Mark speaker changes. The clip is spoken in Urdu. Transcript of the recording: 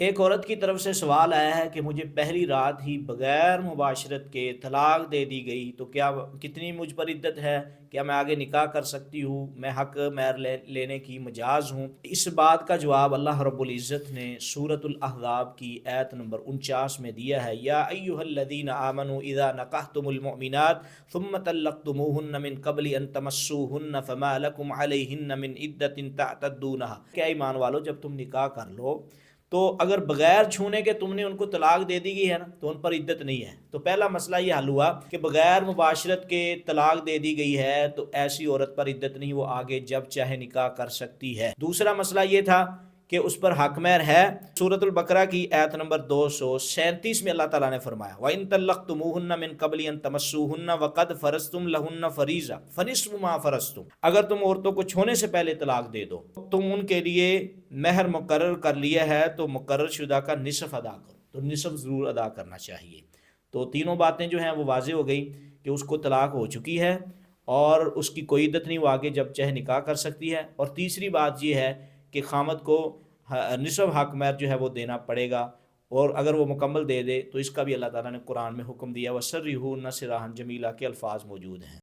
Speaker 1: ایک عورت کی طرف سے سوال آیا ہے کہ مجھے پہلی رات ہی بغیر مباشرت کے طلاق دے دی گئی تو کیا کتنی مجھ پر عدت ہے؟ کیا میں آگے نکاح کر سکتی ہوں؟ میں حق مہر لینے کی مجاز ہوں؟ اس بات کا جواب اللہ رب العزت نے سورۃ الاحزاب کی آیت نمبر 49 میں دیا ہے۔ یا ایھا الذین آمنوا اذا نکحتم المؤمنات ثم طلقتموہن من قبل ان تمسوہن فما لکم علیہن من عدۃ تعتدونها، کیا ایمان والو جب تم نکاح کر لو تو اگر بغیر چھونے کے تم نے ان کو طلاق دے دی گئی ہے نا تو ان پر عدت نہیں ہے۔ تو پہلا مسئلہ یہ حل ہوا کہ بغیر مباشرت کے طلاق دے دی گئی ہے تو ایسی عورت پر عدت نہیں، وہ آگے جب چاہے نکاح کر سکتی ہے۔ دوسرا مسئلہ یہ تھا کہ اس پر حق مہر ہے۔ سورۃ البقرہ کی آیت نمبر 237 میں اللہ تعالیٰ نے فرمایا وَإِن طَلَّقْتُمُوهُنَّ مِن قَبْلِ أَن تَمَسُّوهُنَّ وَقَدْ فَرَضْتُمْ لَهُنَّ فَرِيضَةً فَنِصْفُ مَا فَرَضْتُمْ، اگر تم عورتوں کو چھونے سے پہلے طلاق دے دو، تم ان کے لیے مہر مقرر کر لیا ہے تو مقرر شدہ کا نصف ادا کرو، تو نصف ضرور ادا کرنا چاہیے۔ تو تینوں باتیں جو ہیں وہ واضح ہو گئی کہ اس کو طلاق ہو چکی ہے اور اس کی کوئی عدت نہیں، وہ آگے جب چاہے نکاح کر سکتی ہے۔ اور تیسری بات یہ ہے کہ خامد کو نصف حق مہر جو ہے وہ دینا پڑے گا، اور اگر وہ مکمل دے دے تو اس کا بھی اللہ تعالیٰ نے قرآن میں حکم دیا، وَسَرِّحُوهُنَّ سِرَاحًا جَمِيلًا کے الفاظ موجود ہیں۔